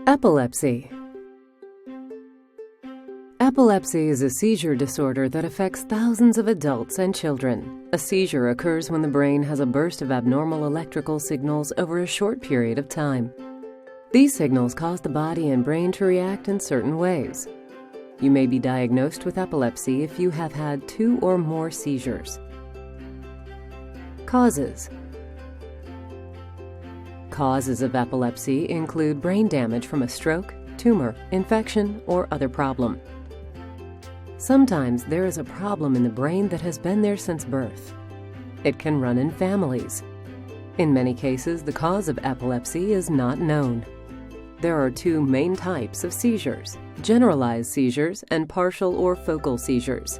Epilepsy. Epilepsy is a seizure disorder that affects thousands of adults and children. A seizure occurs when the brain has a burst of abnormal electrical signals over a short period of time. These signals cause the body and brain to react in certain ways. You may be diagnosed with epilepsy if you have had 2 or more seizures. Causes of epilepsy include brain damage from a stroke, tumor, infection, or other problem. Sometimes there is a problem in the brain that has been there since birth. It can run in families. In many cases, the cause of epilepsy is not known. There are 2 main types of seizures: generalized seizures and partial or focal seizures.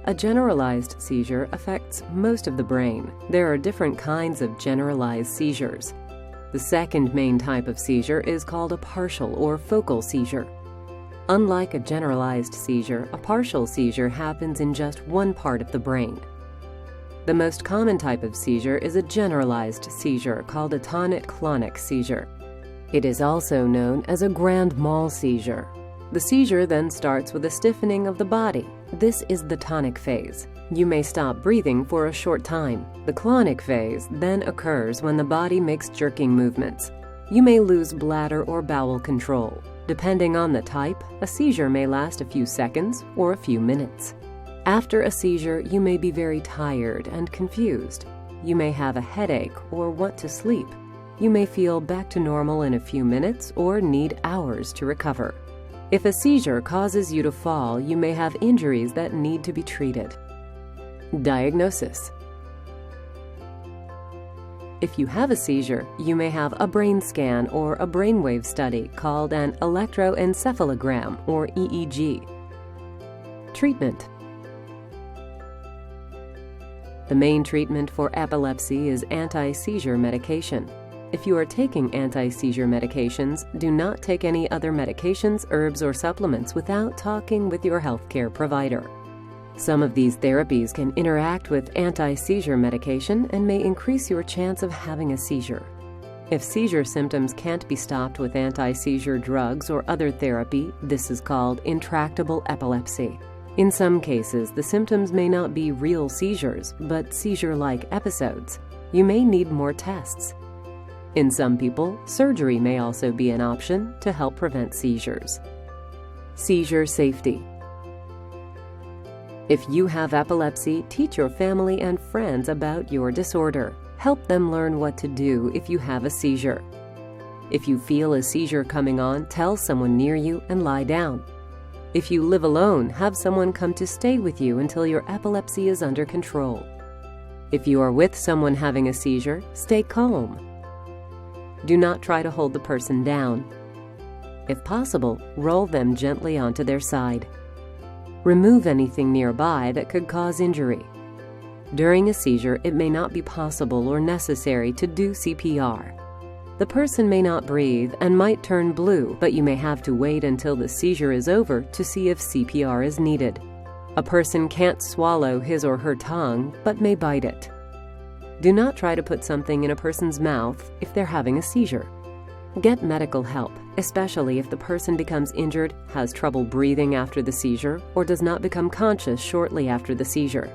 A generalized seizure affects most of the brain. There are different kinds of generalized seizures. The second main type of seizure is called a partial or focal seizure. Unlike a generalized seizure, a partial seizure happens in just one part of the brain. The most common type of seizure is a generalized seizure called a tonic-clonic seizure. It is also known as a grand mal seizure. The seizure then starts with a stiffening of the body. This is the tonic phase. You may stop breathing for a short time. The clonic phase then occurs when the body makes jerking movements. You may lose bladder or bowel control. Depending on the type, a seizure may last a few seconds or a few minutes. After a seizure, you may be very tired and confused. You may have a headache or want to sleep. You may feel back to normal in a few minutes or need hours to recover. If a seizure causes you to fall, you may have injuries that need to be treated. Diagnosis. If you have a seizure, you may have a brain scan or a brainwave study called an electroencephalogram or EEG. Treatment. The main treatment for epilepsy is anti-seizure medication. If you are taking anti-seizure medications, do not take any other medications, herbs, or supplements without talking with your healthcare provider. Some of these therapies can interact with anti-seizure medication and may increase your chance of having a seizure. If seizure symptoms can't be stopped with anti-seizure drugs or other therapy, this is called intractable epilepsy. In some cases, the symptoms may not be real seizures, but seizure-like episodes. You may need more tests. In some people, surgery may also be an option to help prevent seizures. Seizure safety. If you have epilepsy, teach your family and friends about your disorder. Help them learn what to do if you have a seizure. If you feel a seizure coming on, tell someone near you and lie down. If you live alone, have someone come to stay with you until your epilepsy is under control. If you are with someone having a seizure, stay calm. Do not try to hold the person down. If possible, roll them gently onto their side. Remove anything nearby that could cause injury. During a seizure, it may not be possible or necessary to do CPR. The person may not breathe and might turn blue, but you may have to wait until the seizure is over to see if CPR is needed. A person can't swallow his or her tongue, but may bite it. Do not try to put something in a person's mouth if they're having a seizure. Get medical help, especially if the person becomes injured, has trouble breathing after the seizure, or does not become conscious shortly after the seizure.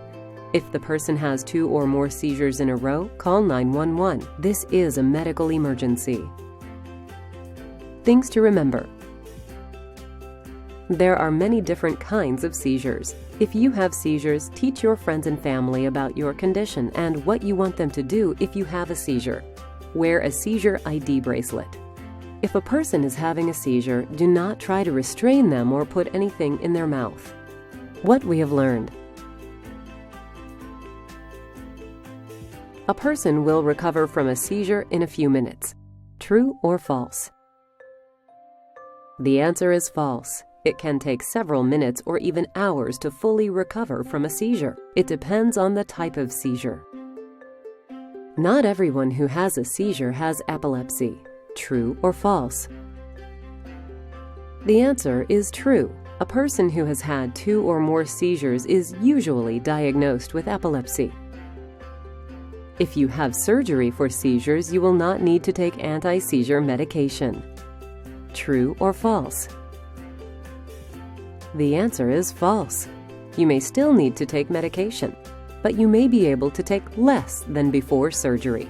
If the person has 2 or more seizures in a row, call 911. This is a medical emergency. Things to remember. There are many different kinds of seizures. If you have seizures, teach your friends and family about your condition and what you want them to do if you have a seizure. Wear a seizure ID bracelet. If a person is having a seizure, do not try to restrain them or put anything in their mouth. What we have learned. A person will recover from a seizure in a few minutes. True or false? The answer is false. It can take several minutes or even hours to fully recover from a seizure. It depends on the type of seizure. Not everyone who has a seizure has epilepsy. True or false? The answer is true. A person who has had 2 or more seizures is usually diagnosed with epilepsy. If you have surgery for seizures, you will not need to take anti-seizure medication. True or false? The answer is false. You may still need to take medication, but you may be able to take less than before surgery.